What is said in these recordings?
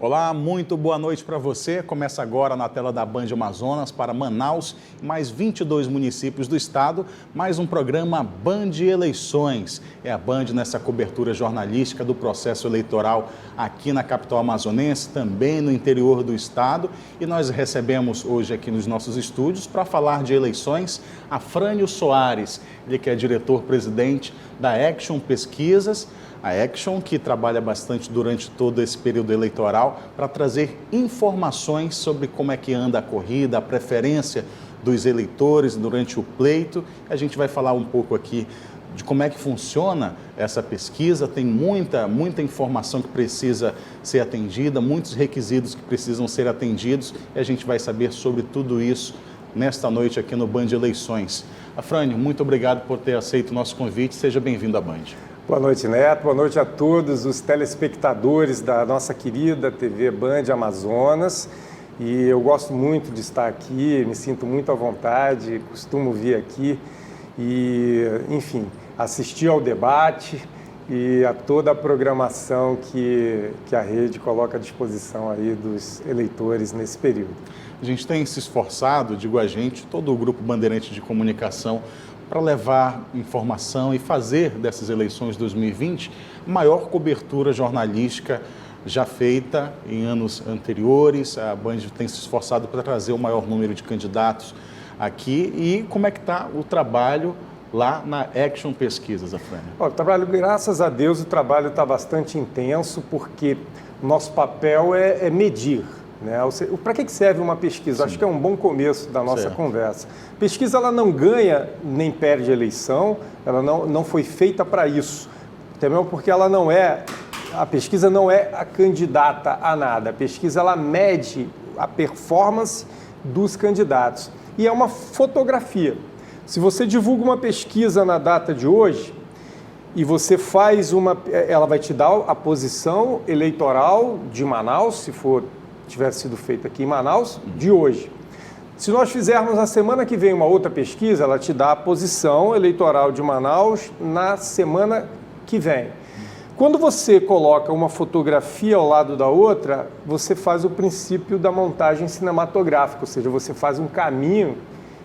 Olá, muito boa noite para você. Começa agora na tela da Band Amazonas para Manaus e mais 22 municípios do estado, mais um programa Band Eleições. É a Band nessa cobertura jornalística do processo eleitoral aqui na capital amazonense, também no interior do estado. E nós recebemos hoje aqui nos nossos estúdios para falar de eleições Afrânio Soares, ele que é diretor-presidente da Action Pesquisas. A Action, que trabalha bastante durante todo esse período eleitoral para trazer informações sobre como é que anda a corrida, a preferência dos eleitores durante o pleito. A gente vai falar um pouco aqui de como é que funciona essa pesquisa. Tem muita informação que precisa ser atendida, muitos requisitos que precisam ser atendidos e a gente vai saber sobre tudo isso nesta noite aqui no Band Eleições. Afrânio, muito obrigado por ter aceito o nosso convite. Seja bem-vindo à Band. Boa noite, Neto. Boa noite a todos os telespectadores da nossa querida TV Band Amazonas. E eu gosto muito de estar aqui, me sinto muito à vontade, costumo vir aqui e, enfim, assistir ao debate e a toda a programação que a rede coloca à disposição aí dos eleitores nesse período. A gente tem se esforçado, digo a gente, todo o Grupo Bandeirante de Comunicação, para levar informação e fazer dessas eleições de 2020 a maior cobertura jornalística já feita em anos anteriores. A Band tem se esforçado para trazer o maior número de candidatos aqui. E como é que está o trabalho lá na Action Pesquisas, Afrânio? O trabalho, graças a Deus, o trabalho está bastante intenso, porque o nosso papel é medir. Para que serve uma pesquisa? Sim. Acho que é um bom começo da nossa conversa. Pesquisa, ela não ganha nem perde eleição, ela não foi feita para isso. Também porque a pesquisa não é a candidata a nada. A pesquisa, ela mede a performance dos candidatos. E é uma fotografia. Se você divulga uma pesquisa na data de hoje, e você ela vai te dar a posição eleitoral de Manaus, se tivesse sido feita aqui em Manaus, de hoje. Se nós fizermos na semana que vem uma outra pesquisa, ela te dá a posição eleitoral de Manaus na semana que vem. Quando você coloca uma fotografia ao lado da outra, você faz o princípio da montagem cinematográfica, ou seja, você faz um caminho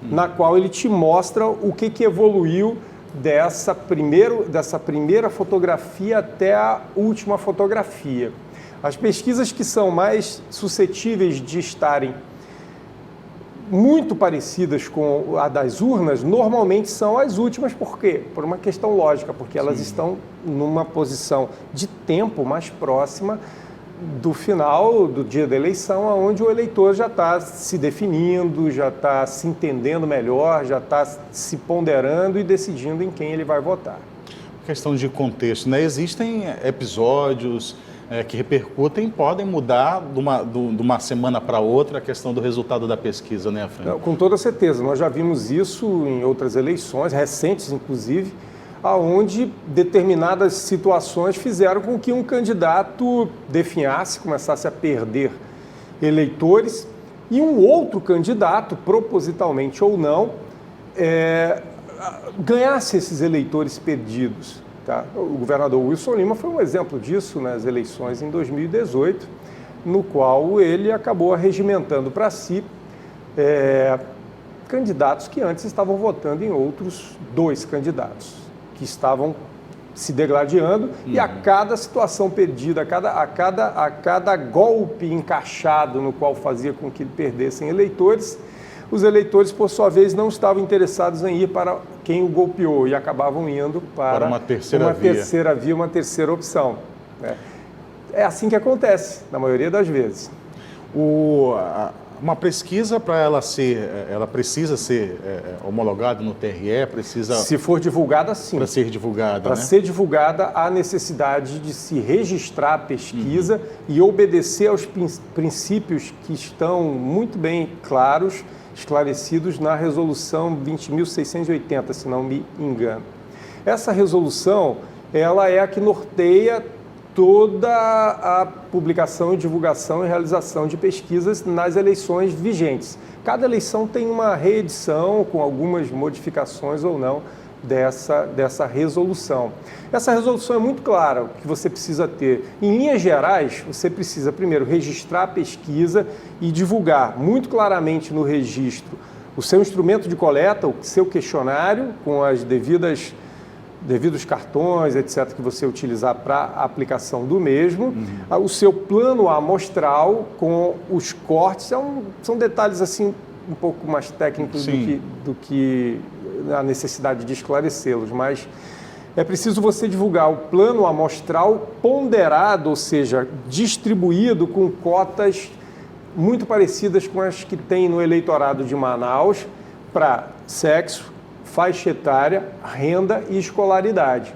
na qual ele te mostra o que evoluiu dessa primeira fotografia até a última fotografia. As pesquisas que são mais suscetíveis de estarem muito parecidas com a das urnas, normalmente são as últimas. Por quê? Por uma questão lógica, porque elas estão numa posição de tempo mais próxima do final do dia da eleição, onde o eleitor já está se definindo, já está se entendendo melhor, já está se ponderando e decidindo em quem ele vai votar. Questão de contexto, né? Existem episódios que repercutem, podem mudar de uma semana para outra a questão do resultado da pesquisa, né, Afrânio? Com toda certeza. Nós já vimos isso em outras eleições, recentes inclusive, onde determinadas situações fizeram com que um candidato definhasse, começasse a perder eleitores, e um outro candidato, propositalmente ou não, ganhasse esses eleitores perdidos. Tá? O governador Wilson Lima foi um exemplo disso nas eleições em 2018, no qual ele acabou arregimentando para si candidatos que antes estavam votando em outros dois candidatos, que estavam se degladiando, e a cada situação perdida, a cada golpe encaixado no qual fazia com que perdessem eleitores, os eleitores, por sua vez, não estavam interessados em ir para quem o golpeou e acabavam indo para uma terceira via, uma terceira opção. É assim que acontece, na maioria das vezes. Uma pesquisa, ela precisa ser homologada no TRE, precisa... Se for divulgada, sim. Para ser divulgada, Para ser divulgada, há necessidade de se registrar a pesquisa e obedecer aos princípios que estão muito bem claros, esclarecidos na resolução 20.680, se não me engano. Essa resolução, ela é a que norteia toda a publicação, divulgação e realização de pesquisas nas eleições vigentes. Cada eleição tem uma reedição com algumas modificações ou não dessa resolução. Essa resolução é muito clara, o que você precisa ter. Em linhas gerais, você precisa primeiro registrar a pesquisa e divulgar muito claramente no registro o seu instrumento de coleta, o seu questionário, com as devidos cartões, etc., que você utilizar para a aplicação do mesmo, o seu plano amostral com os cortes, são detalhes assim um pouco mais técnicos do que a necessidade de esclarecê-los, mas é preciso você divulgar o plano amostral ponderado, ou seja, distribuído com cotas muito parecidas com as que tem no eleitorado de Manaus para sexo, faixa etária, renda e escolaridade.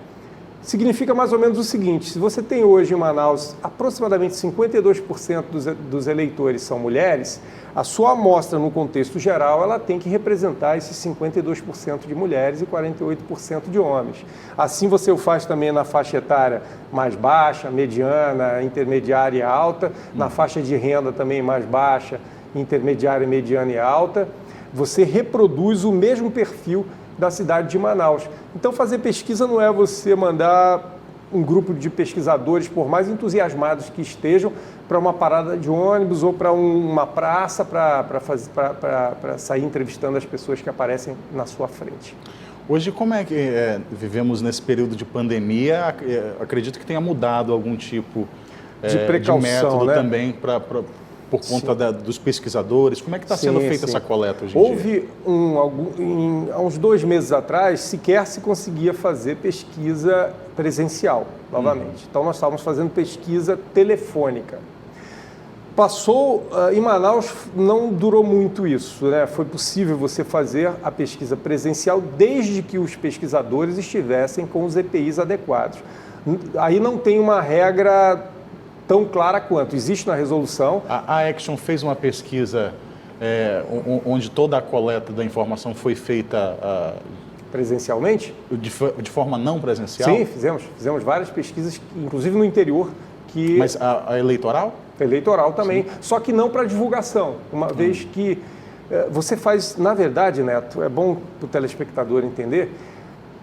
Significa mais ou menos o seguinte: se você tem hoje em Manaus aproximadamente 52% dos eleitores são mulheres, a sua amostra no contexto geral ela tem que representar esses 52% de mulheres e 48% de homens. Assim você o faz também na faixa etária mais baixa, mediana, intermediária e alta, na faixa de renda também mais baixa, intermediária, mediana e alta. Você reproduz o mesmo perfil da cidade de Manaus. Então, fazer pesquisa não é você mandar um grupo de pesquisadores, por mais entusiasmados que estejam, para uma parada de ônibus ou para uma praça para sair entrevistando as pessoas que aparecem na sua frente. Hoje, como é que vivemos nesse período de pandemia? Acredito que tenha mudado algum tipo de precaução, de método, né? Também por conta dos pesquisadores. Como é que está sendo feita essa coleta hoje em dia? Há uns 2 meses atrás, sequer se conseguia fazer pesquisa presencial, novamente. Então, nós estávamos fazendo pesquisa telefônica. Passou, em Manaus, não durou muito isso, né? Foi possível você fazer a pesquisa presencial desde que os pesquisadores estivessem com os EPIs adequados. Aí não tem uma regra tão clara quanto. Existe na resolução. A Action fez uma pesquisa onde toda a coleta da informação foi feita presencialmente? De forma não presencial? Sim, fizemos várias pesquisas, inclusive no interior. Mas a eleitoral? Eleitoral também, sim. Só que não para divulgação, uma vez que você faz, na verdade, Neto, é bom para o telespectador entender,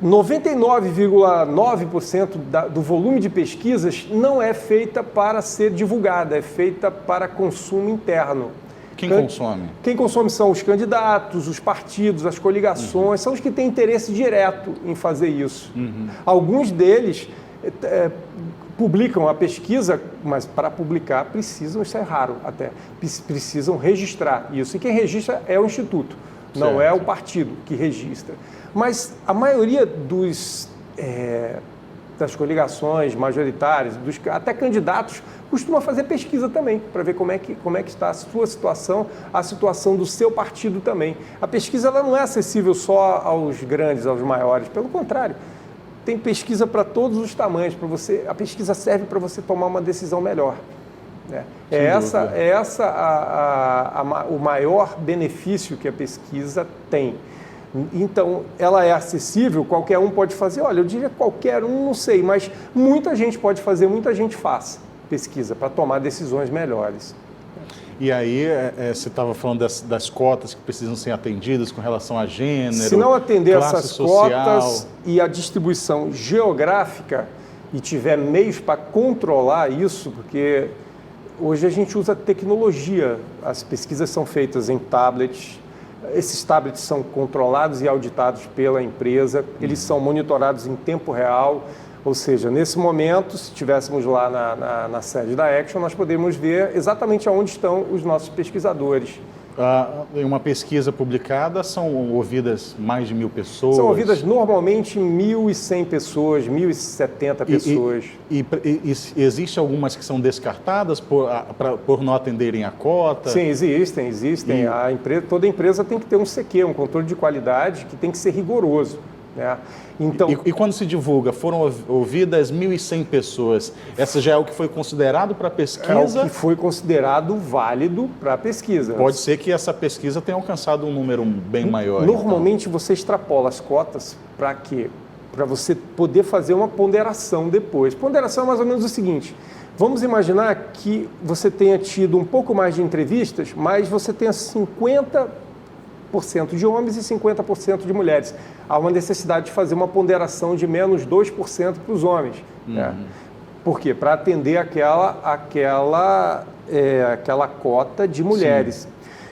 99,9% do volume de pesquisas não é feita para ser divulgada, é feita para consumo interno. Quem consome? Quem consome são os candidatos, os partidos, as coligações, são os que têm interesse direto em fazer isso. Alguns deles publicam a pesquisa, mas para publicar precisam, isso é raro até, precisam registrar isso. E quem registra é o Instituto, não é o partido que registra. Mas a maioria das coligações majoritárias, até candidatos, costuma fazer pesquisa também, para ver como é que está a sua situação, a situação do seu partido também. A pesquisa ela não é acessível só aos grandes, aos maiores, pelo contrário. Tem pesquisa para todos os tamanhos, a pesquisa serve para você tomar uma decisão melhor. Né? O maior benefício que a pesquisa tem. Então, ela é acessível, qualquer um pode fazer. Olha, eu diria qualquer um, não sei, mas muita gente pode fazer, muita gente faz pesquisa para tomar decisões melhores. E aí, você estava falando das cotas que precisam ser atendidas com relação a gênero, se não atender essas social. Cotas e a distribuição geográfica e tiver meios para controlar isso, porque hoje a gente usa tecnologia, as pesquisas são feitas em tablets, esses tablets são controlados e auditados pela empresa, eles são monitorados em tempo real. Ou seja, nesse momento, se estivéssemos lá na sede da Action, nós poderíamos ver exatamente onde estão os nossos pesquisadores. Em uma pesquisa publicada, são ouvidas mais de 1.000 pessoas? São ouvidas normalmente 1.100 pessoas, 1.070 pessoas. E existe algumas que são descartadas por não atenderem a cota? Sim, existem. Toda empresa tem que ter um CQ, um controle de qualidade, que tem que ser rigoroso. Né? Então, e quando se divulga, foram ouvidas 1.100 pessoas, essa já é o que foi considerado para a pesquisa? É o que foi considerado válido para a pesquisa. Pode ser que essa pesquisa tenha alcançado um número bem maior. Normalmente você extrapola as cotas para quê? Para você poder fazer uma ponderação depois. Ponderação é mais ou menos o seguinte: vamos imaginar que você tenha tido um pouco mais de entrevistas, mas você tenha 50 50% de homens e 50% de mulheres. Há uma necessidade de fazer uma ponderação de menos 2% para os homens. Né? Por quê? Para atender aquela cota de mulheres. Sim.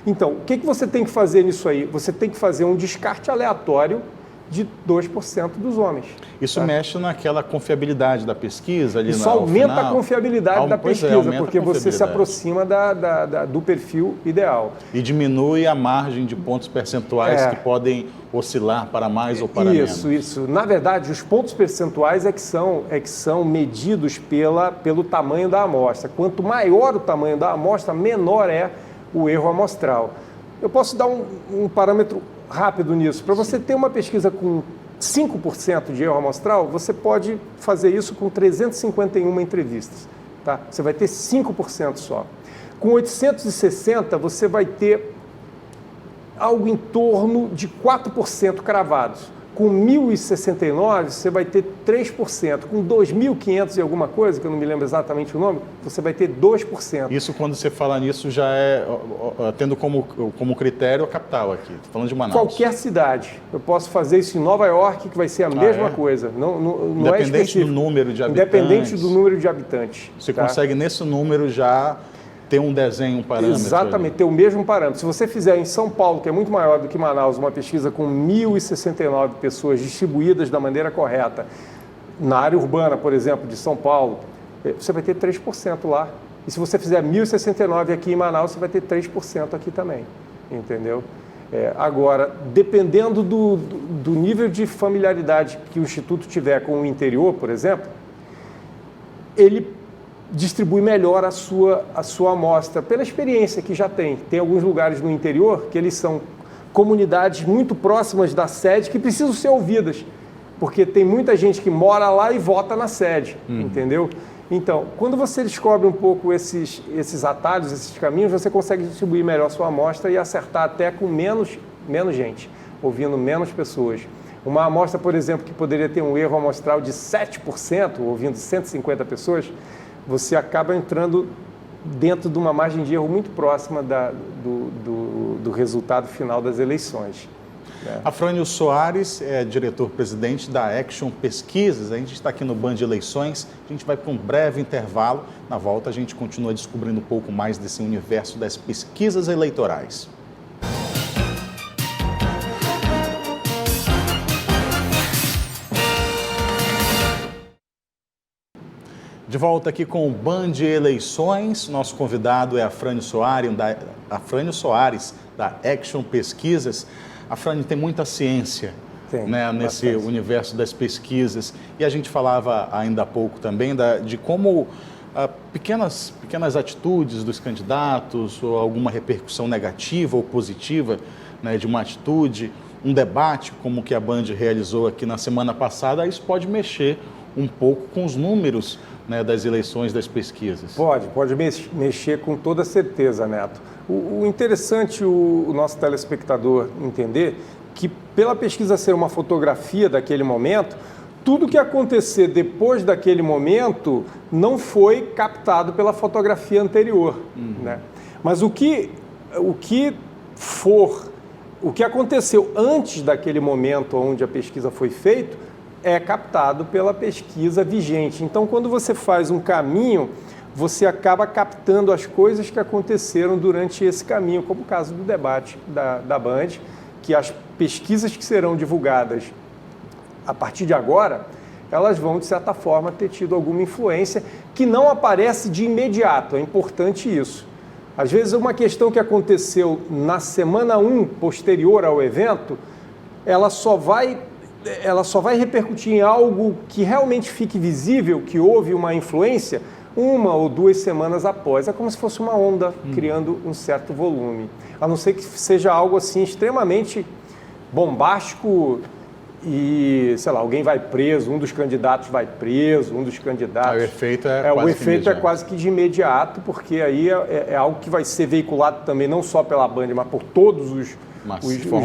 Então, o que você tem que fazer nisso aí? Você tem que fazer um descarte aleatório de 2% dos homens. Isso mexe naquela confiabilidade da pesquisa? Ali Isso aumenta a confiabilidade da pesquisa, porque você se aproxima do perfil ideal. E diminui a margem de pontos percentuais que podem oscilar para mais ou para menos. Isso. Na verdade, os pontos percentuais é que são medidos pelo tamanho da amostra. Quanto maior o tamanho da amostra, menor é o erro amostral. Eu posso dar um parâmetro rápido nisso. Para você ter uma pesquisa com 5% de erro amostral, você pode fazer isso com 351 entrevistas. Tá? Você vai ter 5% só. Com 860, você vai ter algo em torno de 4% cravados. Com 1.069, você vai ter 3%. Com 2.500 e alguma coisa, que eu não me lembro exatamente o nome, você vai ter 2%. Isso, quando você fala nisso, já é tendo como critério a capital aqui. Estou falando de Manaus. Qualquer cidade. Eu posso fazer isso em Nova York, que vai ser a mesma coisa. Não Independente do número de habitantes. Independente do número de habitantes. Você consegue, nesse número, já ter um desenho, um parâmetro. Exatamente, ter o mesmo parâmetro. Se você fizer em São Paulo, que é muito maior do que Manaus, uma pesquisa com 1.069 pessoas distribuídas da maneira correta, na área urbana, por exemplo, de São Paulo, você vai ter 3% lá. E se você fizer 1.069 aqui em Manaus, você vai ter 3% aqui também. Entendeu? Agora, dependendo do nível de familiaridade que o Instituto tiver com o interior, por exemplo, ele distribui melhor a sua amostra, pela experiência que já tem. Tem alguns lugares no interior que eles são comunidades muito próximas da sede que precisam ser ouvidas, porque tem muita gente que mora lá e vota na sede, entendeu? Então, quando você descobre um pouco esses atalhos, esses caminhos, você consegue distribuir melhor a sua amostra e acertar até com menos gente, ouvindo menos pessoas. Uma amostra, por exemplo, que poderia ter um erro amostral de 7%, ouvindo 150 pessoas, você acaba entrando dentro de uma margem de erro muito próxima do resultado final das eleições. Afrânio Soares é diretor-presidente da Action Pesquisas. A gente está aqui no Band Eleições, a gente vai para um breve intervalo. Na volta a gente continua descobrindo um pouco mais desse universo das pesquisas eleitorais. De volta aqui com o Band Eleições, nosso convidado é Afrânio Soares, da Action Pesquisas. Afrânio, tem muita ciência nesse universo das pesquisas, e a gente falava ainda há pouco também de como pequenas atitudes dos candidatos, ou alguma repercussão negativa ou positiva de uma atitude, um debate como o que a Band realizou aqui na semana passada, isso pode mexer um pouco com os números das eleições, das pesquisas. Pode mexer com toda certeza, Neto. O interessante, o nosso telespectador entender, que pela pesquisa ser uma fotografia daquele momento, tudo que acontecer depois daquele momento não foi captado pela fotografia anterior. Né? Mas o que aconteceu antes daquele momento onde a pesquisa foi feita, é captado pela pesquisa vigente. Então, quando você faz um caminho, você acaba captando as coisas que aconteceram durante esse caminho, como o caso do debate da Band, que as pesquisas que serão divulgadas a partir de agora, elas vão, de certa forma, ter tido alguma influência que não aparece de imediato. É importante isso. Às vezes, uma questão que aconteceu na semana 1, posterior ao evento, ela só vai repercutir em algo que realmente fique visível, que houve uma influência, 1 ou 2 semanas após. É como se fosse uma onda criando um certo volume. A não ser que seja algo assim extremamente bombástico e, sei lá, alguém vai preso, um dos candidatos vai preso, um dos candidatos... O efeito é quase que de imediato, porque aí é algo que vai ser veiculado também não só pela Band, mas por todos os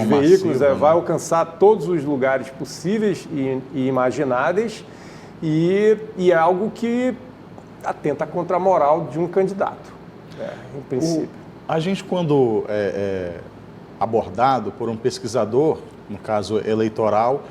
veículos, vai alcançar todos os lugares possíveis e imagináveis, e é algo que atenta contra a moral de um candidato, em princípio. A gente, quando abordado por um pesquisador, no caso eleitoral,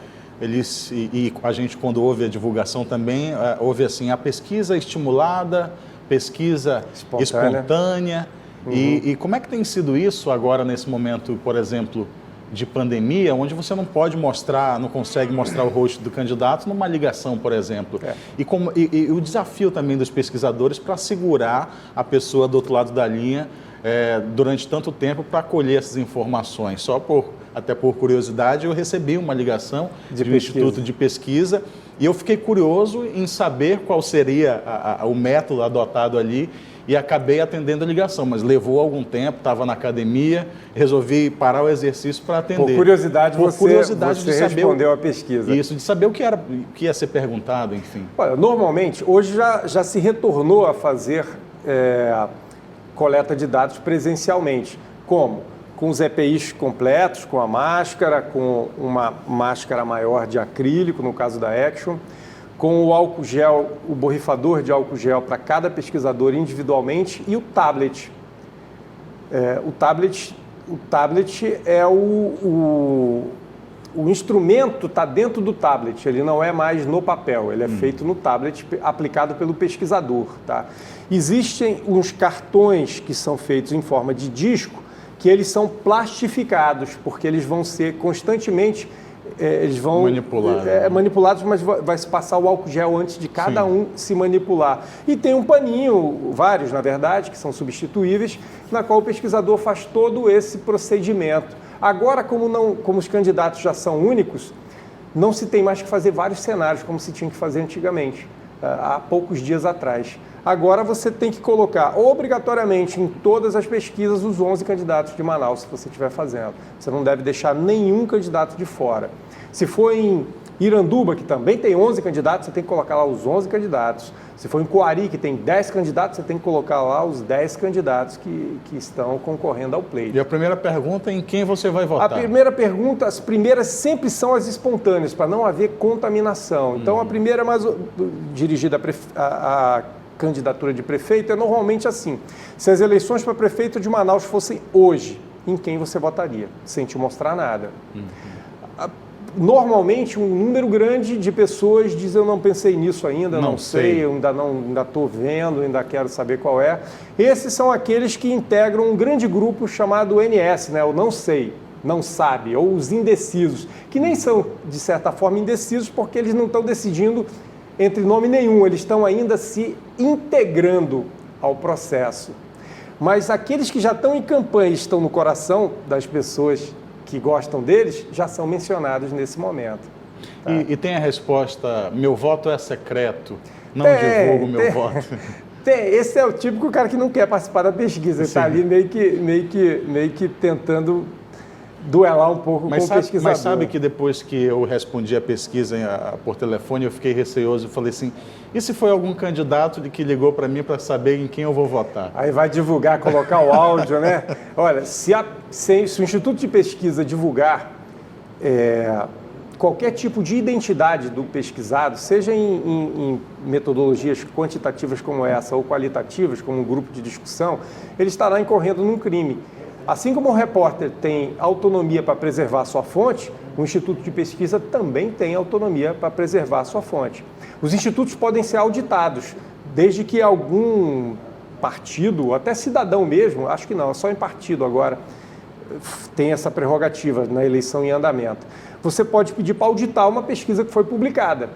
e a gente, quando houve a divulgação também, houve assim, a pesquisa estimulada, pesquisa espontânea. E como é que tem sido isso agora nesse momento, por exemplo, de pandemia, onde você não pode mostrar, não consegue mostrar o rosto do candidato numa ligação, por exemplo. E o desafio também dos pesquisadores para segurar a pessoa do outro lado da linha durante tanto tempo para colher essas informações. Até por curiosidade, eu recebi uma ligação de um instituto de pesquisa e eu fiquei curioso em saber qual seria o método adotado ali. E acabei atendendo a ligação, mas levou algum tempo, estava na academia, resolvi parar o exercício para atender. Por curiosidade, você de saber respondeu a pesquisa. Isso, de saber o que ia ser perguntado, enfim. Olha, normalmente, hoje já se retornou a fazer coleta de dados presencialmente. Como? Com os EPIs completos, com a máscara, com uma máscara maior de acrílico, no caso da Action, com o álcool gel, o borrifador de álcool gel para cada pesquisador individualmente e o tablet. O tablet é o instrumento está dentro do tablet, ele não é mais no papel, ele é feito no tablet aplicado pelo pesquisador. Tá? Existem uns cartões que são feitos em forma de disco, que eles são plastificados, porque eles vão ser constantemente eles vão manipulados, mas vai se passar o álcool gel antes de cada um se manipular. E tem um paninho, vários na verdade, que são substituíveis, na qual o pesquisador faz todo esse procedimento. Agora, como os candidatos já são únicos, não se tem mais que fazer vários cenários, como se tinha que fazer antigamente, há poucos dias atrás. Agora você tem que colocar obrigatoriamente em todas as pesquisas os 11 candidatos de Manaus, se você estiver fazendo. Você não deve deixar nenhum candidato de fora. Se for em Iranduba, que também tem 11 candidatos, você tem que colocar lá os 11 candidatos. Se for em Coari, que tem 10 candidatos, você tem que colocar lá os 10 candidatos que estão concorrendo ao pleito. E a primeira pergunta é em quem você vai votar? A primeira pergunta, as primeiras sempre são as espontâneas, para não haver contaminação. Então, a primeira, dirigida a candidatura de prefeito, é normalmente assim. Se as eleições para prefeito de Manaus fossem hoje, em quem você votaria? Sem te mostrar nada. Normalmente, um número grande de pessoas diz: eu não pensei nisso ainda, não sei, eu ainda estou vendo, ainda quero saber qual é. Esses são aqueles que integram um grande grupo chamado NS, né? O não sei, não sabe, ou os indecisos, que nem são, de certa forma, indecisos porque eles não estão decidindo entre nome nenhum, eles estão ainda se integrando ao processo. Mas aqueles que já estão em campanha e estão no coração das pessoas que gostam deles, já são mencionados nesse momento. Tá? E tem a resposta: meu voto é secreto, não divulgo meu voto. Esse é o típico cara que não quer participar da pesquisa, ele está ali meio que tentando duelar um pouco com o pesquisador. Mas sabe que depois que eu respondi a pesquisa por telefone, eu fiquei receoso e falei assim: e se foi algum candidato que ligou para mim para saber em quem eu vou votar? Aí vai divulgar, colocar o áudio, né? Olha, se o Instituto de Pesquisa divulgar qualquer tipo de identidade do pesquisado, seja em metodologias quantitativas como essa ou qualitativas, como um grupo de discussão, ele estará incorrendo num crime. Assim como o repórter tem autonomia para preservar a sua fonte, o Instituto de Pesquisa também tem autonomia para preservar a sua fonte. Os institutos podem ser auditados, desde que algum partido, até cidadão mesmo, acho que não, é só em partido agora, tem essa prerrogativa na eleição em andamento. Você pode pedir para auditar uma pesquisa que foi publicada,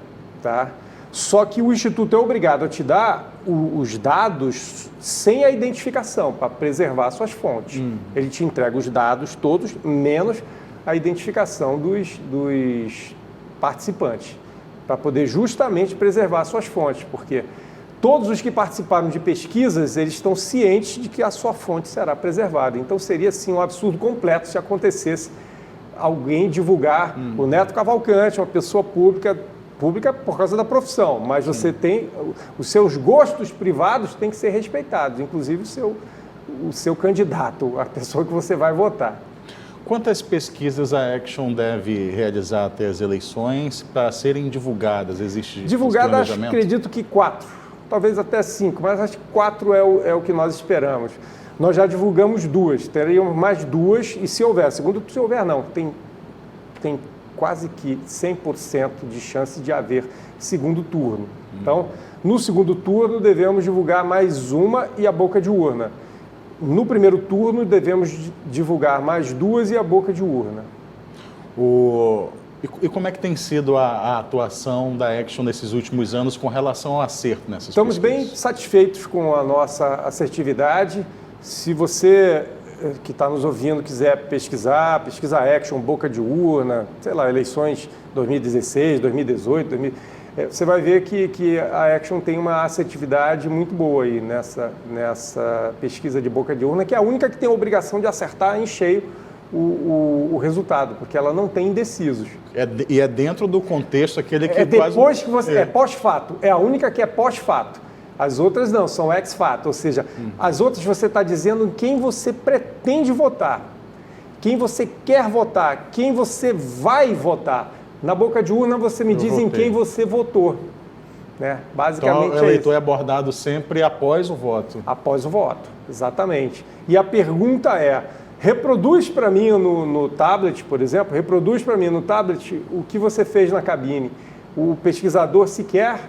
tá? Só que o Instituto é obrigado a te dar os dados sem a identificação, para preservar suas fontes. Ele te entrega os dados todos, menos a identificação dos participantes, para poder justamente preservar suas fontes, porque todos os que participaram de pesquisas, eles estão cientes de que a sua fonte será preservada. Então, seria, sim, um absurdo completo se acontecesse alguém divulgar o Neto Cavalcante, uma pessoa pública por causa da profissão, mas você tem os seus gostos privados têm que ser respeitados, inclusive o seu candidato, a pessoa que você vai votar. Quantas pesquisas a Action deve realizar até as eleições para serem divulgadas? Existe divulgadas, acredito que 4, talvez até 5, mas acho que 4 é o que nós esperamos. nós já divulgamos 2, teríamos mais 2 e se houver, se houver não, tem quase que 100% de chance de haver segundo turno. Então, no segundo turno devemos divulgar mais uma e a boca de urna. No primeiro turno devemos divulgar mais 2 e a boca de urna. E como é que tem sido a atuação da Action nesses últimos anos com relação ao acerto nessas Estamos pesquisas? bem satisfeitos com a nossa assertividade. Se você que está nos ouvindo quiser pesquisa Action, boca de urna, sei lá, eleições 2016, 2018, você vai ver que a Action tem uma assertividade muito boa aí nessa pesquisa de boca de urna, que é a única que tem a obrigação de acertar em cheio o resultado, porque ela não tem indecisos. E é dentro do contexto aquele que depois que você... É pós-fato. É a única que é pós-fato. As outras não, são ex-fato. Ou seja, as outras você está dizendo quem você pretende votar, quem você quer votar, quem você vai votar. Na boca de urna você me diz em quem você votou. Né? Basicamente então, o eleitor é abordado sempre após o voto. Após o voto, exatamente. E a pergunta é... Reproduz para mim no tablet, por exemplo, reproduz para mim no tablet o que você fez na cabine. O pesquisador sequer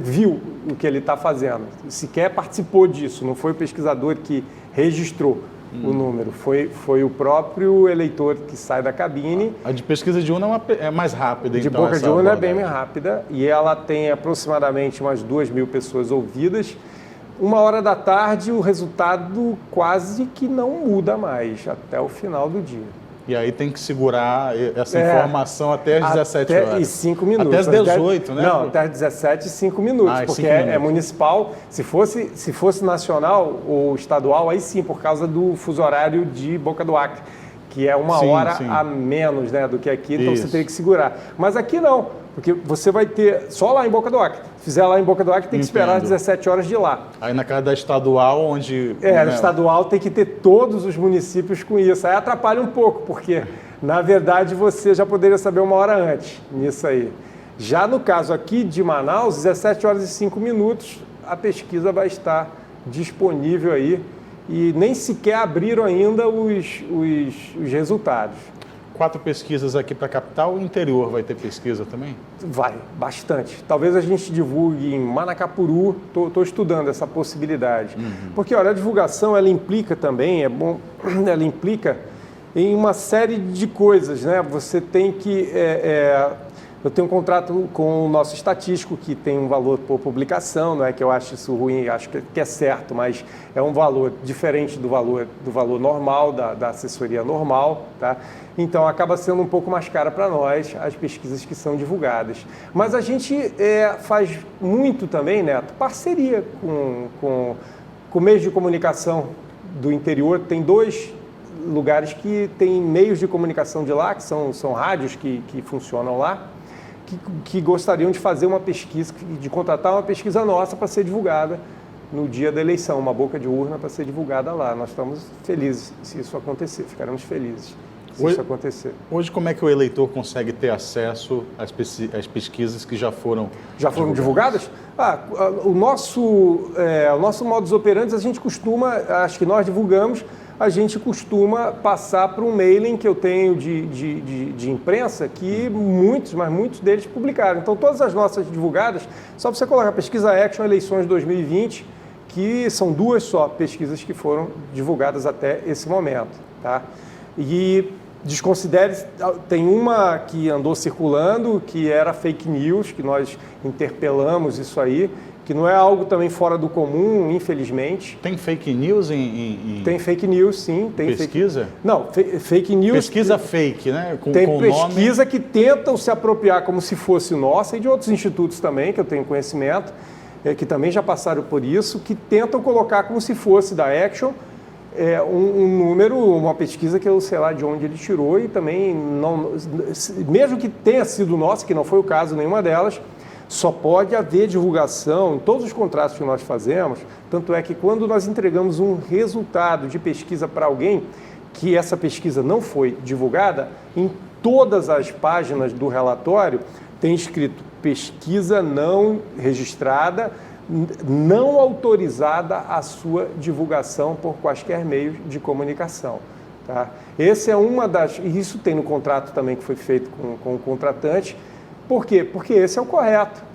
viu o que ele está fazendo, sequer participou disso, não foi o pesquisador que registrou o número, foi o próprio eleitor que sai da cabine. A de pesquisa de urna é mais rápida, de então. De boca de urna é bem mais rápida e ela tem aproximadamente umas 2.000 pessoas ouvidas. 1h da tarde, o resultado quase que não muda mais, até o final do dia. E aí tem que segurar essa informação até às 17 horas. Até 5 minutos. Até às 18, né? Não, até às 17 e 5 minutos, porque 5 minutos. É municipal. Se fosse nacional ou estadual, aí sim, por causa do fuso horário de Boca do Acre, que é 1 hora a menos, né, do que aqui, então você teria que segurar. Mas aqui não, porque você vai ter só lá em Boca do Acre. Se fizer lá em Boca do Acre, tem que esperar às 17 horas de lá. Aí na casa da estadual, onde... No estadual tem que ter todos os municípios com isso. Aí atrapalha um pouco, porque, na verdade, você já poderia saber 1 hora antes nisso aí. Já no caso aqui de Manaus, 17 horas e 5 minutos, a pesquisa vai estar disponível aí. E nem sequer abriram ainda os resultados. 4 pesquisas aqui para a capital, o interior vai ter pesquisa também? Vai, bastante. Talvez a gente divulgue em Manacapuru, estou estudando essa possibilidade. Porque, olha, a divulgação, ela implica também, ela implica em uma série de coisas, né? Você tem que... Eu tenho um contrato com o nosso estatístico, que tem um valor por publicação, não é que eu acho isso ruim, acho que é certo, mas é um valor diferente do valor normal, da assessoria normal, tá? Então, acaba sendo um pouco mais cara para nós as pesquisas que são divulgadas. Mas a gente faz muito também, Neto, parceria com meios de comunicação do interior. Tem 2 lugares que têm meios de comunicação de lá, que são rádios que funcionam lá, que gostariam de fazer uma pesquisa, de contratar uma pesquisa nossa para ser divulgada no dia da eleição, uma boca de urna para ser divulgada lá. Nós estamos felizes se isso acontecer, ficaremos felizes se isso acontecer. Hoje, como é que o eleitor consegue ter acesso às pesquisas que já foram divulgadas? O nosso modus operandi, a gente costuma, acho que nós divulgamos, a gente costuma passar para um mailing que eu tenho de imprensa, que muitos deles publicaram. Então, todas as nossas divulgadas, só para você colocar pesquisa Action eleições 2020, que são 2 só pesquisas que foram divulgadas até esse momento. Tá? E desconsidere, tem uma que andou circulando, que era fake news, que nós interpelamos isso aí, que não é algo também fora do comum, infelizmente. Tem fake news Tem fake news, sim. Tem pesquisa? Não, fake news... Pesquisa fake, né? Tem pesquisa que tentam se apropriar como se fosse nossa, e de outros institutos também, que eu tenho conhecimento, que também já passaram por isso, que tentam colocar como se fosse da Action um número, uma pesquisa que eu sei lá de onde ele tirou, e também, não, mesmo que tenha sido nossa, que não foi o caso nenhuma delas, só pode haver divulgação em todos os contratos que nós fazemos, tanto é que quando nós entregamos um resultado de pesquisa para alguém, que essa pesquisa não foi divulgada, em todas as páginas do relatório tem escrito pesquisa não registrada, não autorizada a sua divulgação por quaisquer meios de comunicação. Tá? Esse é uma das... E isso tem no contrato também que foi feito com o contratante. Por quê? Porque esse é o correto.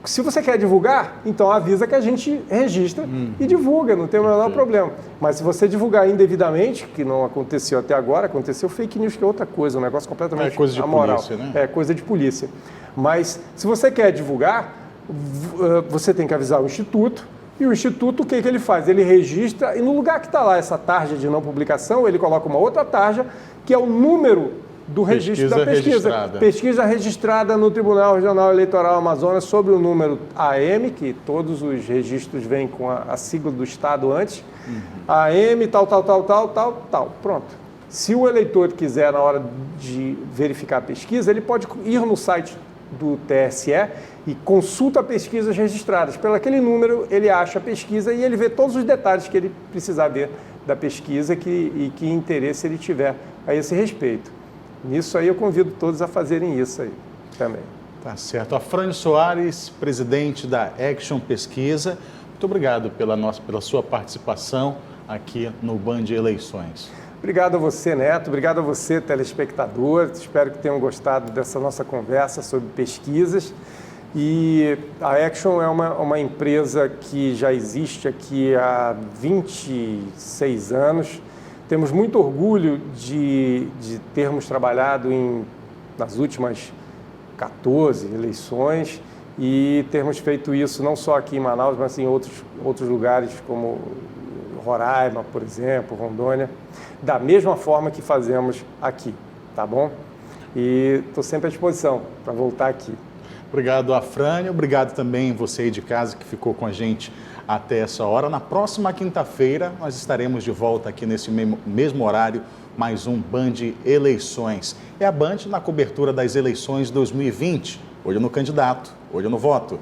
Se você quer divulgar, então avisa que a gente registra e divulga, não tem o menor problema. Mas se você divulgar indevidamente, que não aconteceu até agora, aconteceu fake news, que é outra coisa, um negócio completamente coisa de amoral. polícia, né? É coisa de polícia. Mas se você quer divulgar, você tem que avisar o Instituto, e o Instituto, o que ele faz? Ele registra, e no lugar que está lá essa tarja de não publicação, ele coloca uma outra tarja, que é o número do registro da pesquisa. Registrada. Pesquisa registrada no Tribunal Regional Eleitoral Amazonas sobre o número AM, que todos os registros vêm com a sigla do Estado antes, AM, tal. Pronto. Se o eleitor quiser, na hora de verificar a pesquisa, ele pode ir no site do TSE e consulta pesquisas registradas. Pelo aquele número, ele acha a pesquisa e ele vê todos os detalhes que ele precisar ver da pesquisa e que interesse ele tiver a esse respeito. Nisso aí eu convido todos a fazerem isso aí também. Tá certo. Afrânio Soares, presidente da Action Pesquisa, muito obrigado pela sua participação aqui no Band Eleições. Obrigado a você, Neto. Obrigado a você, telespectador. Espero que tenham gostado dessa nossa conversa sobre pesquisas. E a Action é uma empresa que já existe aqui há 26 anos. Temos muito orgulho de termos trabalhado nas últimas 14 eleições e termos feito isso não só aqui em Manaus, mas em outros lugares como Roraima, por exemplo, Rondônia, da mesma forma que fazemos aqui, tá bom? E estou sempre à disposição para voltar aqui. Obrigado, Afrânio. Obrigado também você aí de casa que ficou com a gente até essa hora. Na próxima quinta-feira, nós estaremos de volta aqui nesse mesmo horário, mais um Band Eleições. É a Band na cobertura das eleições 2020. Olho no candidato, olho no voto.